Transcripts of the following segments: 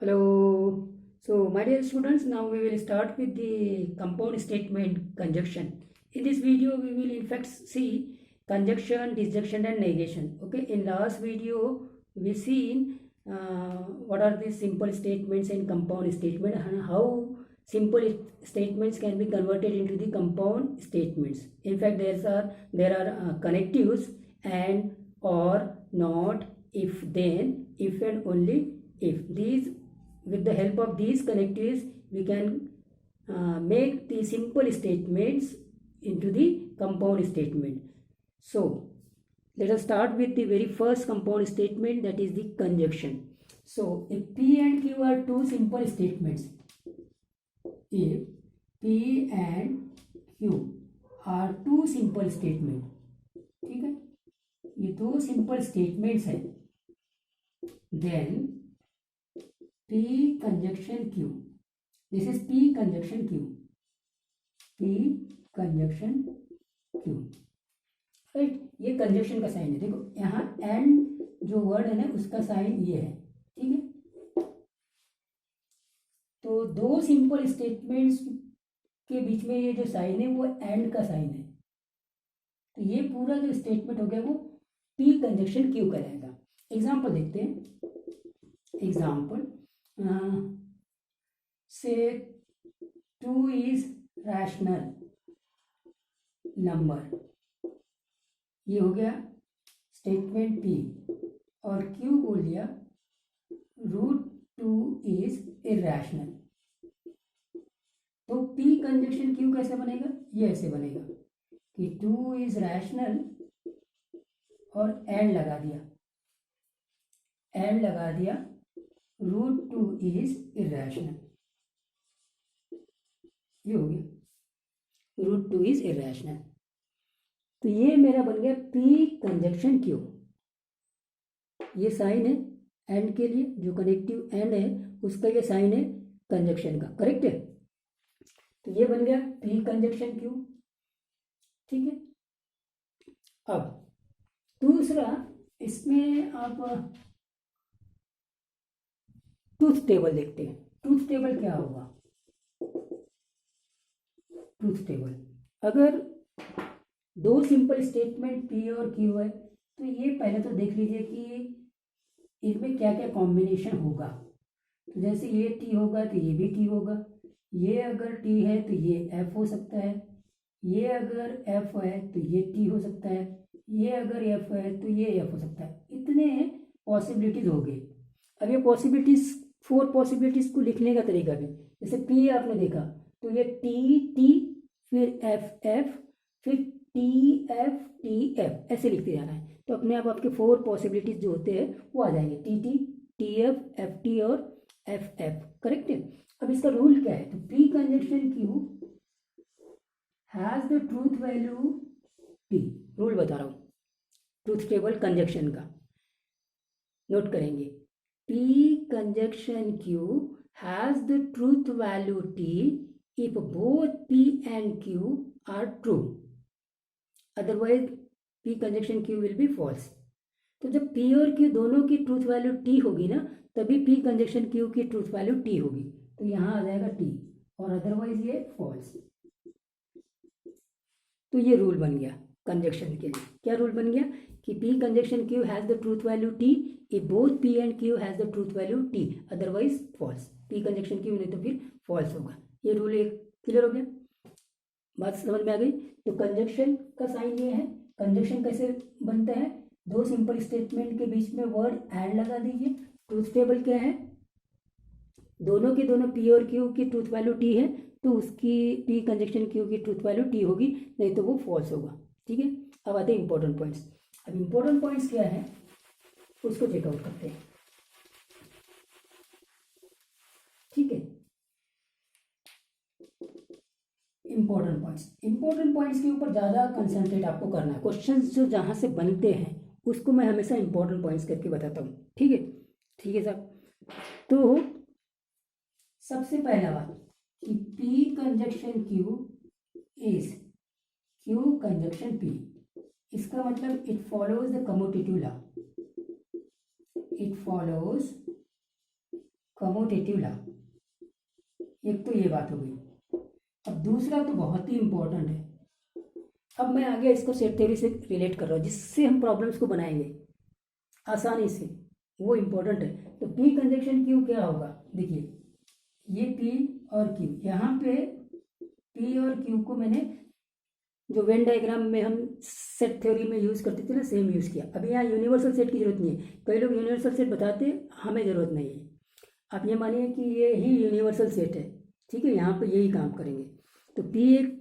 Hello. So, my dear students, now we will start with the compound statement conjunction. In this video, we will in fact see conjunction, disjunction, and negation. Okay. In last video, we seen what are the simple statements and compound statement and how simple statements can be converted into the compound statements. In fact, there are connectives and, or, not, if, then, if, and only if. These, with the help of these connectives, we can make the simple statements into the compound statement. So let us start with the very first compound statement, that is the conjunction. So if P and Q are two simple statements, if P and Q are two simple statement, ठीक है, ये दो simple statements हैं, then P conjunction Q, this is P conjunction Q, P conjunction Q, right. ये conjunction का sign है. देखो यहाँ एंड जो वर्ड है ना उसका साइन ये है, ठीक है. तो दो सिंपल स्टेटमेंट्स के बीच में ये जो साइन है वो एंड का साइन है. तो ये पूरा जो स्टेटमेंट हो गया वो पी कंजक्शन क्यू कहलाएगा. एग्जाम्पल देखते हैं. एग्जाम्पल से 2 इज रैशनल नंबर, ये हो गया स्टेटमेंट पी. और क्यू बोल दिया √2 इज इरेशनल. तो पी कंजक्शन क्यू कैसे बनेगा? ये ऐसे बनेगा कि 2 इज रैशनल और एंड लगा दिया, √2 इज इरेशनल. ये हो गया √2 इज इरेशनल. तो ये मेरा बन गया पी कंजक्शन क्यू. ये साइन है एंड के लिए, जो कनेक्टिव एंड है उसका ये साइन है कंजक्शन का, करेक्ट है. तो ये बन गया पी कंजक्शन क्यू, ठीक है. अब दूसरा, इसमें आप ट्रूथ टेबल देखते हैं. ट्रूथ टेबल क्या होगा? ट्रूथ टेबल, अगर दो सिंपल स्टेटमेंट पी और क्यू है तो ये पहले तो देख लीजिए कि इनमें क्या क्या कॉम्बिनेशन होगा. तो जैसे ये टी होगा तो ये भी टी होगा, ये अगर टी है तो ये एफ हो सकता है, ये अगर एफ है तो ये टी हो सकता है, ये अगर एफ है तो ये एफ हो सकता है. इतने पॉसिबिलिटीज हो गए. अब ये पॉसिबिलिटीज, 4 पॉसिबिलिटीज को लिखने का तरीका भी, जैसे पी आपने देखा तो ये टी टी फिर एफ एफ फिर टी एफ ऐसे लिखते जाना है. तो अपने आप आपके 4 पॉसिबिलिटीज जो होते हैं वो आ जाएंगे, टी एफ टी और एफ एफ, करेक्ट है. अब इसका रूल क्या है? तो P conjunction Q has the truth value T. Rule बता रहा हूँ ट्रूथ टेबल कंजक्शन का, नोट करेंगे. P conjunction Q has the truth value T if both P and Q are true, otherwise P conjunction Q will be false. तो जब P और Q दोनों की ट्रूथ वैल्यू टी होगी ना, तभी पी कंजक्शन क्यू की ट्रूथ वैल्यू टी होगी. तो यहाँ आ जाएगा टी और अदरवाइज ये फॉल्स. तो ये रूल बन गया कंजक्शन के लिए. क्या रूल बन गया? कि P conjunction Q has the truth value T if both P and Q has the truth value T, otherwise false. P conjunction Q नहीं तो फिर फॉल्स होगा. ये रूल एक क्लियर हो गया, बात समझ में आ गई. तो कंजक्शन का साइन ये है. कंजक्शन कैसे बनता है? दो सिंपल स्टेटमेंट के बीच में वर्ड एंड लगा दीजिए. ट्रूथ टेबल क्या है? दोनों के दोनों पी और क्यू की ट्रूथ वैल्यू टी है तो उसकी पी कंजक्शन क्यू की ट्रूथ वैल्यू टी होगी, नहीं तो वो फॉल्स होगा, ठीक है. अब आते हैं इंपॉर्टेंट पॉइंट्स. अब इंपॉर्टेंट पॉइंट्स क्या है उसको चेकआउट करते हैं, ठीक है. इंपॉर्टेंट पॉइंट्स के ऊपर ज़्यादा कंसंट्रेट आपको करना है. क्वेश्चंस जो जहाँ से बनते हैं उसको मैं हमेशा इंपॉर्टेंट पॉइंट्स करके बताता हूँ, ठीक है. ठीक है साहब. तो सबसे पहला बात कि P conjunction Q is Q conjunction P. इसका मतलब it follows the commutative law. It follows commutative law. एक तो ये बात हो गई। अब दूसरा तो बहुत ही इंपॉर्टेंट है। अब मैं आगे इसको सेट थ्योरी से रिलेट कर रहा हूँ, जिससे हम प्रॉब्लम्स को बनाएंगे आसानी से, वो इम्पोर्टेंट है। तो पी कंजक्शन क्यू क्या होगा, देखिए ये पी और क्यू, यहाँ पे पी और क्यू को मैंने जो वेन डायग्राम में हम सेट थ्योरी में यूज़ करते थे ना, सेम यूज़ किया। अभी यहाँ यूनिवर्सल सेट की जरूरत नहीं है, कई लोग यूनिवर्सल सेट बताते, हमें ज़रूरत नहीं है। आप ये मानिए कि ये ही यूनिवर्सल सेट है, ठीक है, यहाँ पे यही काम करेंगे। तो पी एक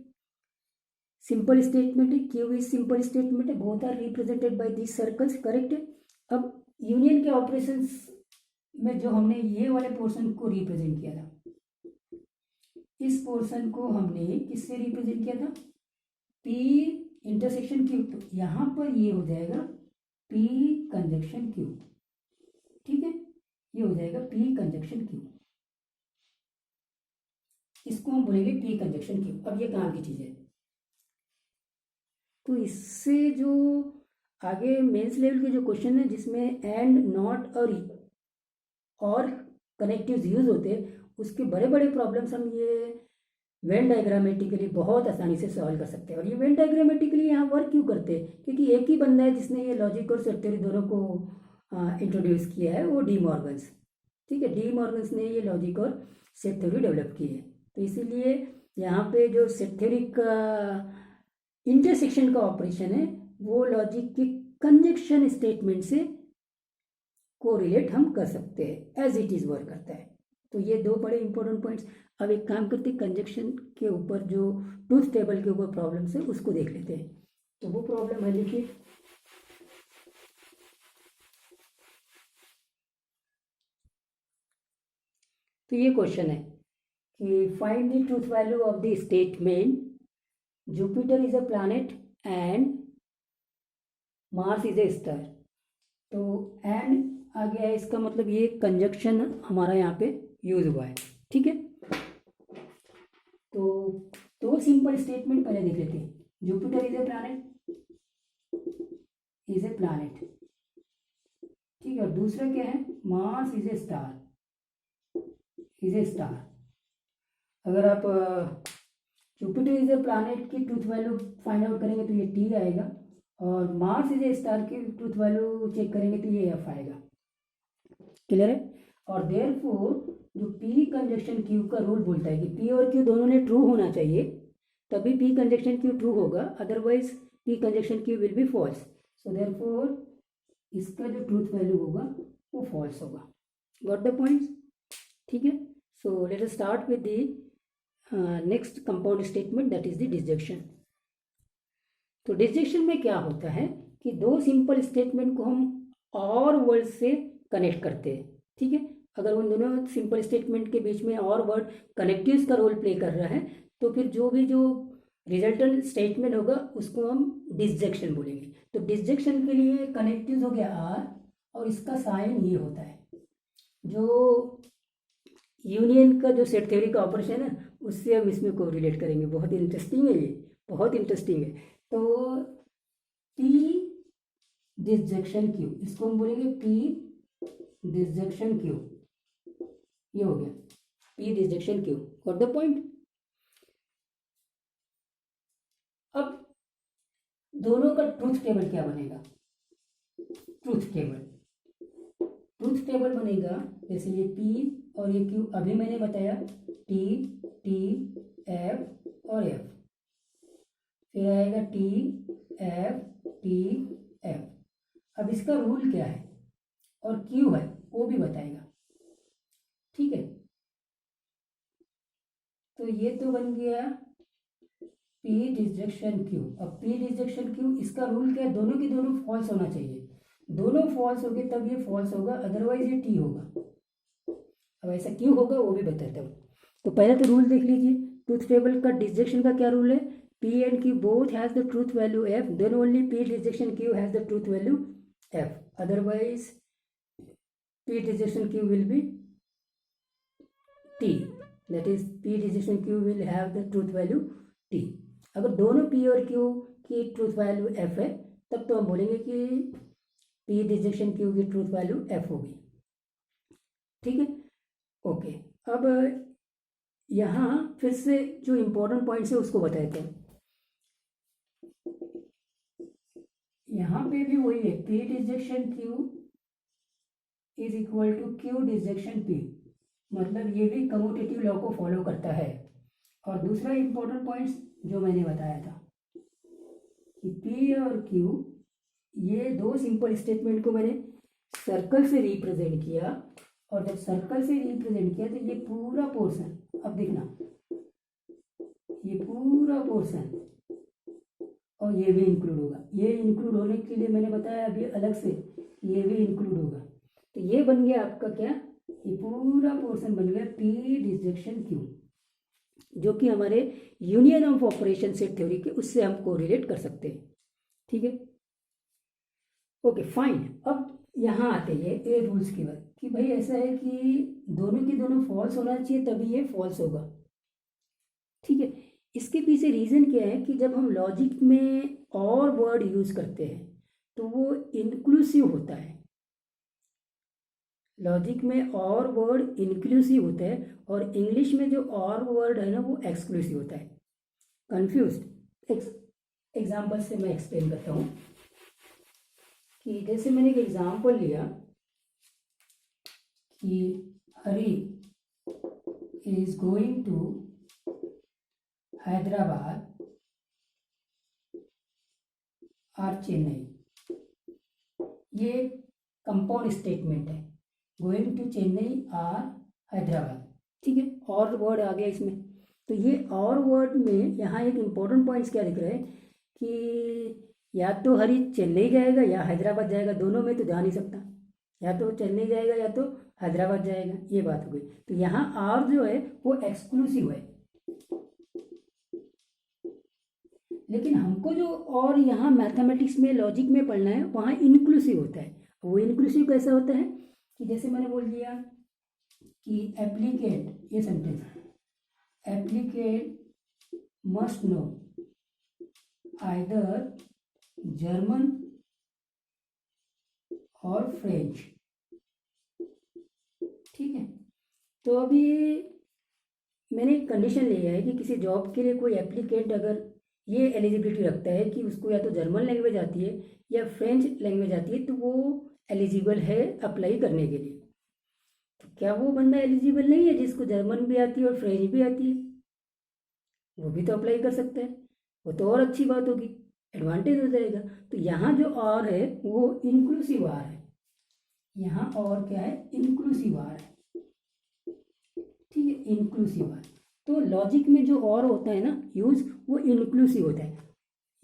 सिंपल स्टेटमेंट है, क्यू इज सिंपल स्टेटमेंट है, both are represented by this circles, correct है। अब यूनियन के ऑपरेशंस में जो हमने ये वाले पोर्शन को रिप्रेजेंट किया था, इस पोर्शन को हमने किससे रिप्रेजेंट किया था, पी इंटरसेक्शन क्यू। तो यहाँ पर ये हो जाएगा पी कंजक्शन क्यू, ठीक है, ये हो जाएगा पी कंजक्शन क्यू, इसको हम बोलेंगे पी कंजक्शन क्यू। अब ये काम की चीज़ है। तो इससे जो आगे मेंस लेवल के जो क्वेश्चन है जिसमें एंड, नॉट और कनेक्टिव्स यूज होते हैं, उसके बड़े बड़े प्रॉब्लम्स हम ये वेन डायग्रामेटिकली बहुत आसानी से सॉल्व कर सकते हैं। और ये वेन डायग्रामेटिकली यहाँ वर्क क्यों करते हैं, क्योंकि एक ही बंदा है जिसने ये लॉजिक और सेट थ्योरी दोनों को इंट्रोड्यूस किया है, वो डी मॉर्गन्स, ठीक है, डी मॉर्गन्स ने ये लॉजिक और सेट थ्योरी डेवलप की है। तो इसीलिए यहाँ पे जो सेट थ्योरी का इंटरसेक्शन का ऑपरेशन है, वो लॉजिक के कंजक्शन स्टेटमेंट से को रिलेट हम कर सकते हैं, एज इट इज़ वर्क करता है। तो ये दो बड़े इंपॉर्टेंट पॉइंट्स। अब एक काम करते हैं, कंजक्शन के ऊपर जो ट्रूथ टेबल के ऊपर प्रॉब्लम्स है उसको देख लेते हैं। तो वो प्रॉब्लम है, देखिए तो ये क्वेश्चन है कि find the truth value of the statement Jupiter is a planet and Mars is a star. तो एंड आ गया है, इसका मतलब ये कंजक्शन हमारा यहाँ पे यूज हुआ है, ठीक है। तो दो सिंपल स्टेटमेंट पहले देख लेते हैं। जुपिटर इज ए प्लैनेट, ठीक है, और दूसरा क्या है, मार्स इज ए स्टार, अगर आप जुपिटर इज ए प्लैनेट की ट्रूथ वैल्यू फाइंड आउट करेंगे तो ये टी आएगा, और मार्स इज ए स्टार की ट्रूथ वैल्यू चेक करेंगे तो ये एफ आएगा, क्लियर है। और देयरफॉर जो पी कंजक्शन क्यू का रूल बोलता है कि पी और क्यू दोनों ने ट्रू होना चाहिए, तभी पी कंजक्शन क्यू ट्रू होगा, otherwise P conjunction Q will be false. So therefore इसका जो ट्रूथ वैल्यू होगा वो फॉल्स होगा। गॉट द पॉइंट्स, ठीक है। So let us start with the next compound statement, that is the disjunction. तो disjunction में क्या होता है कि दो सिंपल स्टेटमेंट को हम और वर्ड से कनेक्ट करते हैं, ठीक है। अगर उन दोनों सिंपल स्टेटमेंट के बीच में और वर्ड कनेक्टिव्स का रोल प्ले कर रहा है, तो फिर जो रिजल्टेंट स्टेटमेंट होगा उसको हम डिसजंक्शन बोलेंगे। तो डिसजंक्शन के लिए कनेक्टिव्स हो गया आर, और इसका साइन ये होता है। जो यूनियन का जो सेट थ्योरी का ऑपरेशन है उससे हम इसमें को रिलेट करेंगे। बहुत इंटरेस्टिंग है, ये बहुत इंटरेस्टिंग है। तो पी डिसजंक्शन क्यू, इसको हम बोलेंगे पी डिसजंक्शन क्यू, ये हो गया P disjunction Q. Got the point. अब दोनों का ट्रूथ टेबल क्या बनेगा, ट्रूथ टेबल बनेगा जैसे ये पी और ये क्यू, अभी मैंने बताया टी, टी, एफ और एफ, फिर आएगा टी, एफ, टी, एफ। अब इसका रूल क्या है और क्यू है वो भी बताएगा, ठीक है। तो ये तो बन गया पी डिसजंक्शन क्यू। अब पी डिसजंक्शन क्यू, इसका रूल क्या है, दोनों की दोनों फॉल्स होना चाहिए, दोनों फॉल्स हो गए तब ये फॉल्स होगा, अदरवाइज ये टी होगा। अब ऐसा क्यों होगा वो भी बताता हूँ। तो पहले तो रूल देख लीजिए, ट्रूथ टेबल का डिसजंक्शन का क्या रूल है, P and Q both has the truth value F, then only P disjunction Q has the truth value F, otherwise P disjunction Q will be T, that is P disjunction Q will have the truth value T. अगर दोनों P और Q की truth value F है तब तो हम बोलेंगे कि पी डिसजंक्शन क्यू की ट्रूथ वैल्यू एफ होगी, ठीक है। ओके, अब यहाँ फिर से जो इम्पोर्टेंट पॉइंट्स है उसको बताते हैं। यहाँ पे भी वही है, P disjunction Q is equal to Q disjunction P, मतलब ये भी कम्यूटेटिव लॉ को फॉलो करता है। और दूसरा इम्पोर्टेंट पॉइंट्स जो मैंने बताया था कि पी और क्यू, ये दो सिंपल स्टेटमेंट को मैंने सर्कल से रिप्रेजेंट किया, और जब सर्कल से रिप्रेजेंट किया तो ये पूरा पोर्शन, अब देखना ये पूरा पोर्शन और ये भी इंक्लूड होगा। ये इंक्लूड होने के लिए मैंने बताया अभी अलग से, ये भी इंक्लूड होगा। तो ये बन गया आपका क्या, ये पूरा पोर्शन बन गया पी डिसजेक्शन क्यू, जो कि हमारे union of operation set theory के उससे हम कोरिलेट कर सकते हैं। ठीक है, ओके फाइन। अब यहाँ आते हैं ए रूल्स की बात कि भाई ऐसा है कि दोनों की दोनों फॉल्स होना चाहिए तभी ये फॉल्स होगा। ठीक है, इसके पीछे रीज़न क्या है कि जब हम लॉजिक में और वर्ड यूज करते हैं तो वो इंक्लूसिव होता है। लॉजिक में और वर्ड इंक्लूसिव होता है और इंग्लिश में जो और वर्ड है ना वो एक्सक्लूसिव होता है। कंफ्यूज्ड? एग्जाम्पल से मैं एक्सप्लेन करता हूँ कि जैसे मैंने एक एग्जाम्पल लिया कि हरी इज गोइंग टू हैदराबाद और चेन्नई, ये कंपाउंड स्टेटमेंट है, गोइंग टू चेन्नई और हैदराबाद। ठीक है, और वर्ड आ गया इसमें। तो ये और वर्ड में यहाँ एक इम्पोर्टेंट पॉइंट्स क्या दिख रहा है कि या तो हरी चेन्नई जाएगा या हैदराबाद जाएगा, दोनों में तो जा नहीं सकता, या तो चेन्नई जाएगा या तो हैदराबाद जाएगा, ये बात हो गई। तो यहाँ और जो है वो एक्सक्लूसिव है, लेकिन हमको जो और यहाँ मैथमेटिक्स में लॉजिक में पढ़ना है वहाँ इंक्लूसिव होता है। वो इंक्लूसिव कैसा होता है कि जैसे मैंने बोल दिया कि एप्लीकेंट, ये sentence, applicant must know either German और फ्रेंच। ठीक है, तो अभी मैंने एक कंडीशन लिया है कि किसी जॉब के लिए कोई एप्लीकेंट अगर ये एलिजिबिलिटी रखता है कि उसको या तो जर्मन लैंग्वेज आती है या फ्रेंच लैंग्वेज आती है तो वो एलिजिबल है अप्लाई करने के लिए। तो क्या वो बंदा एलिजिबल नहीं है जिसको जर्मन भी आती है और फ्रेंच भी आती है? वो भी तो अप्लाई कर सकता है, वो तो और अच्छी बात होगी, एडवांटेज हो जाएगा। तो यहाँ जो और है वो इंक्लूसिव आर है, यहाँ और क्या है, इंक्लूसिव आर है। ठीक है, इंक्लूसिव आर। तो लॉजिक में जो और होता है ना यूज, वो इंक्लूसिव होता है।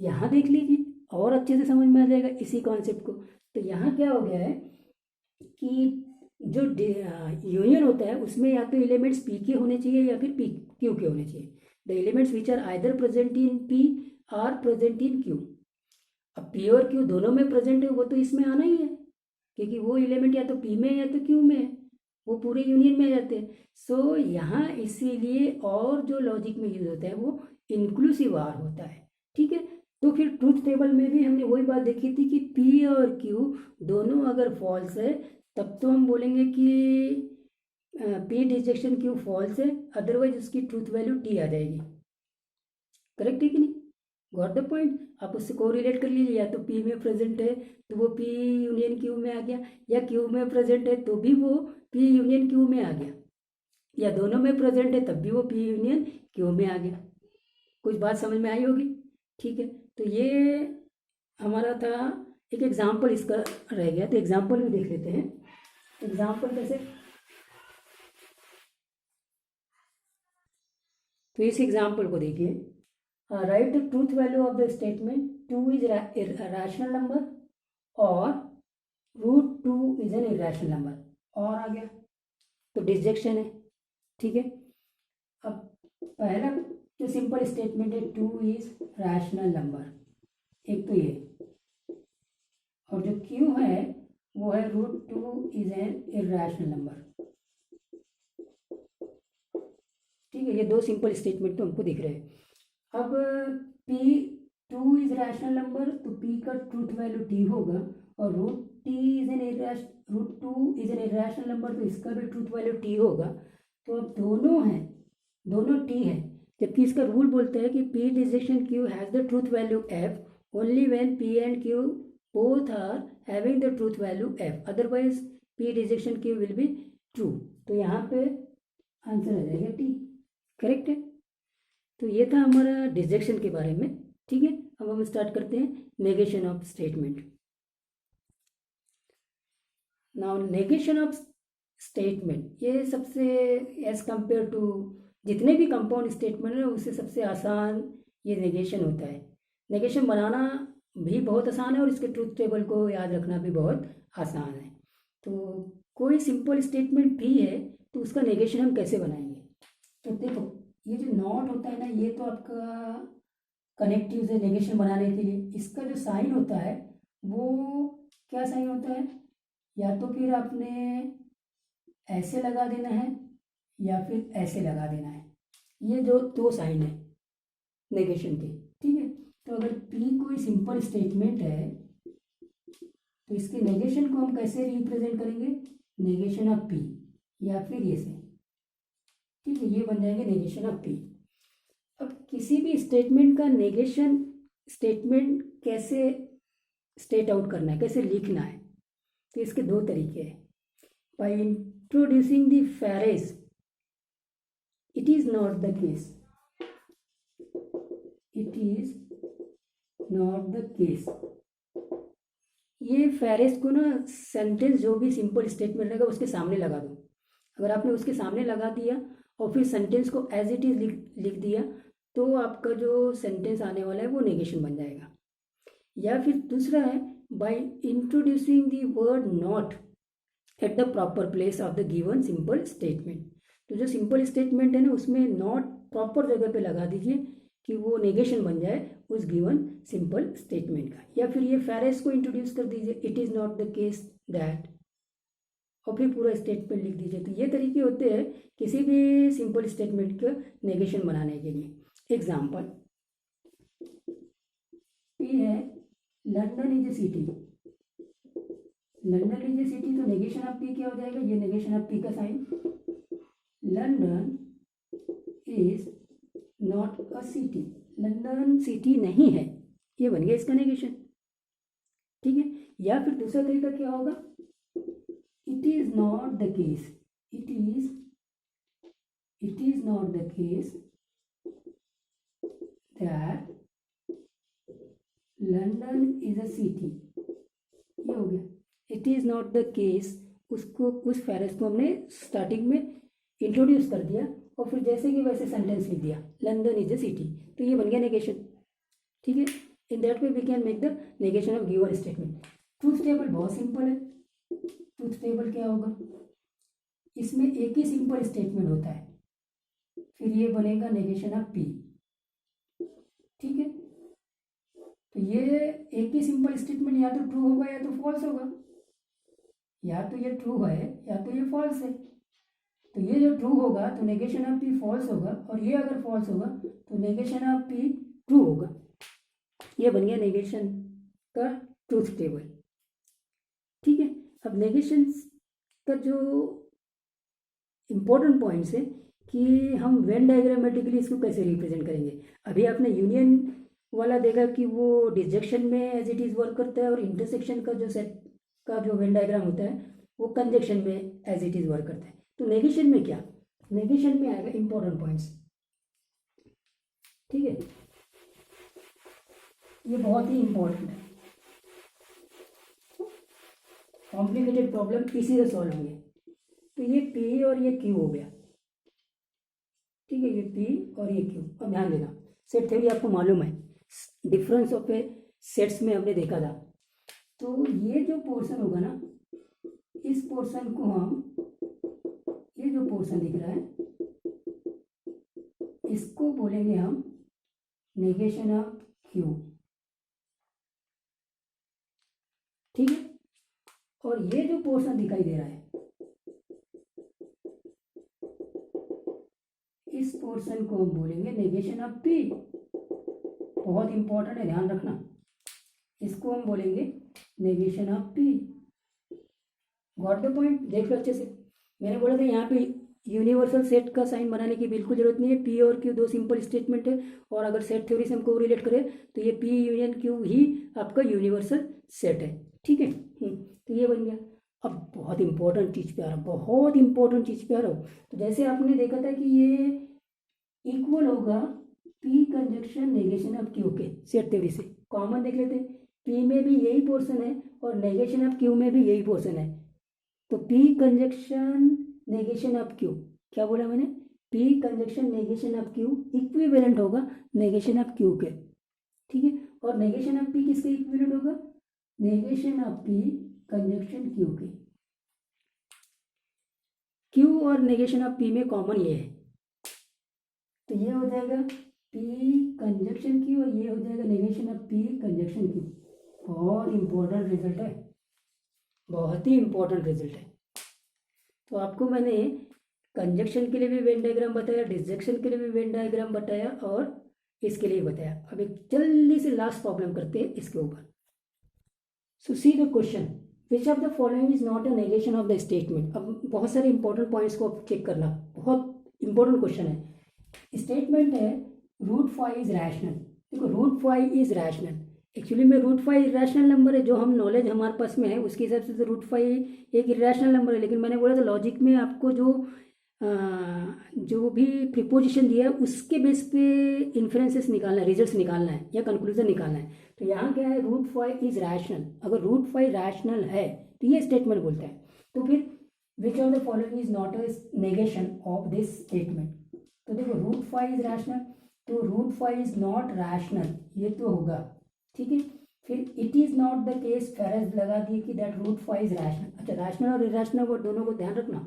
यहाँ देख लीजिए और अच्छे से समझ में आ जाएगा इसी कॉन्सेप्ट को। तो यहाँ क्या हो गया है कि जो यूनियन होता है उसमें या तो एलिमेंट्स पी के होने चाहिए या फिर पी क्यू के होने चाहिए। The elements which are either present in P or present in Q. अब पी और क्यू दोनों में प्रेजेंट है वो तो इसमें आना ही है, क्योंकि वो एलिमेंट या तो पी में है या तो क्यू में है, वो पूरे यूनियन में आ जाते हैं। सो यहाँ इसीलिए और जो लॉजिक में यूज होता है वो इंक्लूसिव आर होता है। ठीक है, तो फिर ट्रूथ टेबल में भी हमने वही बात देखी थी कि पी और क्यू दोनों अगर फॉल्स है तब तो हम बोलेंगे कि पी डिसजेक्शन क्यू फॉल्स है, अदरवाइज उसकी ट्रूथ वैल्यू टी आ जाएगी। करेक्ट है कि नहीं? Got the point? आप उससे कोरिलेट कर लीजिए, या तो पी में प्रेजेंट है तो वो पी यूनियन क्यू में आ गया, या क्यू में प्रेजेंट है तो भी वो पी यूनियन क्यू में आ गया, या दोनों में प्रेजेंट है तब भी वो पी यूनियन क्यू में आ गया। कुछ बात समझ में आई होगी? ठीक है, तो ये हमारा था एक एग्जाम्पल, इसका रह गया तो एग्जाम्पल भी देख लेते हैं। एग्जाम्पल कैसे, तो इस एग्जाम्पल को देखिए, right the truth value of the statement 2 is rational number और √2 इज एन इरेशनल नंबर, और आ गया तो डिसजेक्शन है। ठीक है, अब पहला जो सिंपल स्टेटमेंट है 2 इज रैशनल नंबर, एक तो ये, और जो क्यू है वो है √2 इज एन इरेशनल नंबर। ठीक है, ये दो सिंपल स्टेटमेंट तो हमको दिख रहे हैं। अब P2 इज रैशनल नंबर तो P का ट्रूथ वैल्यू T होगा, और √2 इज एन इरेशनल नंबर तो इसका भी ट्रूथ वैल्यू T होगा। तो अब दोनों हैं, दोनों टी है, जबकि इसका रूल बोलता है कि P disjunction Q has the truth value F only when P and Q both are having the truth value F, otherwise P disjunction Q will be true. तो यहाँ पे आंसर आ जाएगा टी, करेक्ट है। तो ये था हमारा डिजेक्शन के बारे में। ठीक है, अब हम स्टार्ट करते हैं negation of statement. Now negation of statement, ये सबसे एज कंपेयर टू जितने भी कंपाउंड स्टेटमेंट है उससे सबसे आसान ये नेगेशन होता है। नेगेशन बनाना भी बहुत आसान है और इसके ट्रूथ टेबल को याद रखना भी बहुत आसान है। तो कोई सिंपल स्टेटमेंट भी है तो उसका नेगेशन हम कैसे बनाएंगे। तो देखो, ये जो नॉट होता है ना, ये तो आपका कनेक्टिव है नेगेशन बनाने के लिए। इसका जो साइन होता है वो क्या साइन होता है, या तो फिर आपने ऐसे लगा देना है या फिर ऐसे लगा देना है। ये जो दो साइन है नेगेशन के, ठीक है। तो अगर P कोई सिंपल स्टेटमेंट है तो इसके नेगेशन को हम कैसे रिप्रेजेंट करेंगे, नेगेशन ऑफ P, या फिर ये से, ठीक है, ये बन जाएंगे नेगेशन ऑफ P। अब किसी भी स्टेटमेंट का नेगेशन स्टेटमेंट कैसे स्टेट आउट करना है, कैसे लिखना है, तो इसके दो तरीके हैं। By introducing the phrase, it is not the case, it is not the case. ये फैरेज को ना सेंटेंस जो भी सिंपल स्टेटमेंट रहेगा उसके सामने लगा दो। अगर आपने उसके सामने लगा दिया और फिर सेंटेंस को एज इट इज लिख दिया तो आपका जो सेंटेंस आने वाला है वो नेगेशन बन जाएगा। या फिर दूसरा है bye introducing the word not at the proper place of the given simple statement. तो जो सिंपल स्टेटमेंट है ना उसमें नॉट प्रॉपर जगह पे लगा दीजिए कि वो नेगेशन बन जाए उस गिवन सिंपल स्टेटमेंट का। या फिर ये फैरेज को इंट्रोड्यूस कर दीजिए, it is not the case that, और फिर पूरा स्टेटमेंट लिख दीजिए। तो ये तरीके होते हैं किसी भी सिंपल स्टेटमेंट का नेगेशन बनाने के लिए। एग्जाम्पल P है London is a city, London is a city, तो नेगेशन ऑफ P क्या हो जाएगा, ये नेगेशन ऑफ P का sign, London is not a city, London city नहीं है, ये बन गया इसका नेगेशन। ठीक है। या फिर दूसरा तरीका क्या होगा, it is not the case, it is not the case that London is a city, ये हो गया। It is not the case, उसको उस फैरेज को हमने स्टार्टिंग में इंट्रोड्यूस कर दिया और फिर जैसे कि वैसे सेंटेंस लिख दिया, लंदन इज अ सिटी, तो ये बन गया नेगेशन। ठीक है। In that way we can make the negation of given statement. Truth table बहुत सिंपल है। ट्रूथ टेबल क्या होगा, इसमें एक ही सिंपल स्टेटमेंट होता है, फिर ये बनेगा नेगेशन ऑफ P। ठीक है। तो ये एक ही सिंपल स्टेटमेंट या तो ट्रू होगा या तो फॉल्स होगा, या तो ये ट्रू है या तो ये फॉल्स है। तो ये जो ट्रू होगा तो नेगेशन ऑफ P फॉल्स होगा, और ये अगर फॉल्स होगा तो नेगेशन ऑफ P ट्रू होगा। ये बन गया नेगेशन का ट्रूथ टेबल। ठीक है। अब नेगेशन का जो इम्पोर्टेंट पॉइंट्स है कि हम वेन डायग्रामेटिकली इसको कैसे रिप्रेजेंट करेंगे। अभी आपने यूनियन वाला देखा कि वो डिजेक्शन में एज इट इज़ वर्क करता है, और इंटरसेक्शन का जो सेट का जो वेन डायग्राम होता है वो कंजक्शन में एज इट इज़ वर्क करता है। तो नेगेशन में क्या, नेगेशन में आएगा इंपॉर्टेंट पॉइंट्स। ठीक है, ये बहुत ही इंपॉर्टेंट है। कॉम्प्लिकेटेड प्रॉब्लम इसी से सॉल्व होंगे। तो ये P और ये Q हो गया। ठीक है, ये P और ये Q। अब ध्यान देना, सेट थ्योरी आपको मालूम है, डिफरेंस ऑफ ए सेट्स में हमने देखा था। तो ये जो पोर्शन होगा ना, इस पोर्शन को हम, ये जो पोर्शन दिख रहा है इसको बोलेंगे हम नेगेशन ऑफ Q। ठीक है। और ये जो पोर्शन दिखाई दे रहा है, इस पोर्शन को हम बोलेंगे नेगेशन ऑफ P। बहुत इंपॉर्टेंट है, ध्यान रखना। इसको हम बोलेंगे negation of P। Got the point. देख लो अच्छे से, मैंने बोला था यहाँ पे यूनिवर्सल सेट का साइन बनाने की बिल्कुल जरूरत नहीं है। पी और क्यू दो सिंपल स्टेटमेंट है, और अगर सेट थ्योरी से हमको रिलेट करें तो ये पी यूनियन क्यू ही आपका यूनिवर्सल सेट है। ठीक है, तो ये बन गया। अब बहुत इंपॉर्टेंट चीज़ पे आ रहा हूँ, बहुत इंपॉर्टेंट चीज़ पे आ रहा हूँ। तो जैसे आपने देखा था कि ये इक्वल होगा P conjunction negation of Q के सेट थ्योरी से, कॉमन देख लेते हैं। पी में भी यही पोर्शन है और नेगेशन ऑफ क्यू में भी यही पोर्शन है, तो P conjunction negation of Q, क्या बोला मैंने, P conjunction negation of Q equivalent होगा नेगेशन ऑफ क्यू के। ठीक है, और नेगेशन ऑफ पी किसके इक्विवेलेंट होगा, negation of P conjunction Q के। क्यू और नेगेशन ऑफ पी में कॉमन ये है, तो ये हो जाएगा पी कंजक्शन क्यू और ये हो जाएगा negation of P conjunction Q. बहुत इंपॉर्टेंट रिजल्ट है, बहुत ही इंपॉर्टेंट रिजल्ट है। तो आपको मैंने कंजक्शन के लिए भी वेन डायग्राम बताया, डिसजंक्शन के लिए भी वेन डायग्राम बताया और इसके लिए बताया। अब एक जल्दी से लास्ट प्रॉब्लम करते हैं इसके ऊपर। So see the question, which of the following is not a negation of the statement. अब बहुत सारे इंपॉर्टेंट पॉइंट्स को आप चेक करना, बहुत इंपॉर्टेंट क्वेश्चन है। स्टेटमेंट है रूट 5 इज रैशनल। देखो रूट 5 इज रैशनल, एक्चुअली में रूट 5 इरेशनल नंबर है, जो हम नॉलेज हमारे पास में है उसके हिसाब से तो रूट 5 एक इरेशनल नंबर है। लेकिन मैंने बोला था लॉजिक में आपको जो भी प्रीपोजिशन दिया है उसके बेस पे इन्फ्रेंसेस निकालना है, रिजल्ट्स निकालना है या कंक्लूजन निकालना है। तो यहाँ क्या है, रूट 5 इज रैशनल। अगर रूट 5 रैशनल है तो ये स्टेटमेंट बोलता है। तो फिर which of the following is not a negation of this statement. तो देखो रूट 5 इज रैशनल, तो रूट 5 इज नॉट रैशनल, ये तो होगा। ठीक है, फिर it is not the case, phrase लगा दिए कि दैट रूट 5 इज रैशनल। अच्छा, रैशनल और इरेशनल वो दोनों को ध्यान रखना।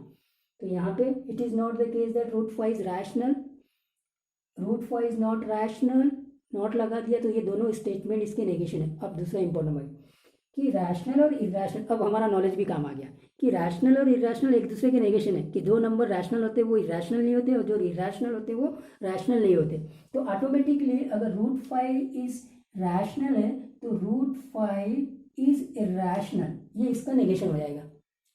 तो यहाँ पे it is not the case that root 5 is rational, root 5 is not rational, not लगा दिया तो ये दोनों स्टेटमेंट इसके नेगेशन है। अब दूसरा इंपॉर्टेंट पॉइंट कि रैशनल और इरेशनल, अब हमारा नॉलेज भी काम आ गया कि रैशनल और इरेशनल एक दूसरे के नेगेशन है, कि जो नंबर रैशनल होते हैं वो इरेशनल नहीं होते और जो इरेशनल होते हैं वो रैशनल नहीं होते। तो ऑटोमेटिकली अगर रूट 5 इज रैशनल है तो रूट 5 इज इरेशनल, ये इसका नेगेशन हो जाएगा।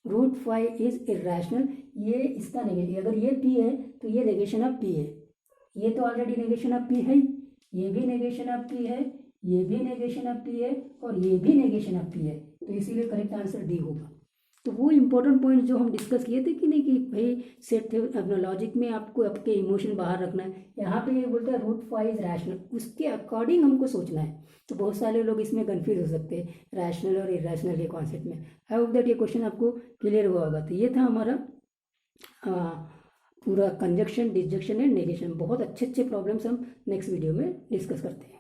रूट 5 इज इरेशनल, ये इसका नेगेशन। अगर ये पी है तो ये नेगेशन ऑफ पी है, ये तो ऑलरेडी नेगेशन ऑफ पी है, ये भी नेगेशन ऑफ पी है, ये भी नेगेशन ऑफ पी है और ये भी नेगेशन ऑफ पी है। तो इसीलिए करेक्ट आंसर डी होगा। तो वो इंपॉर्टेंट पॉइंट जो हम डिस्कस किए थे कि नहीं कि भाई सेट अपना लॉजिक में आपको आपके इमोशन बाहर रखना है। यहाँ पे ये बोलता है रूट 5 इज रैशनल, उसके अकॉर्डिंग हमको सोचना है। तो बहुत सारे लोग इसमें कंफ्यूज हो सकते हैं रैशनल और इरेशनल के कॉन्सेप्ट में। आई होप दैट ये क्वेश्चन आपको क्लियर हुआ होगा। तो ये था हमारा पूरा कंजक्शन, डिसजंक्शन एंड नेगेशन। बहुत अच्छे अच्छे प्रॉब्लम्स हम नेक्स्ट वीडियो में डिस्कस करते हैं।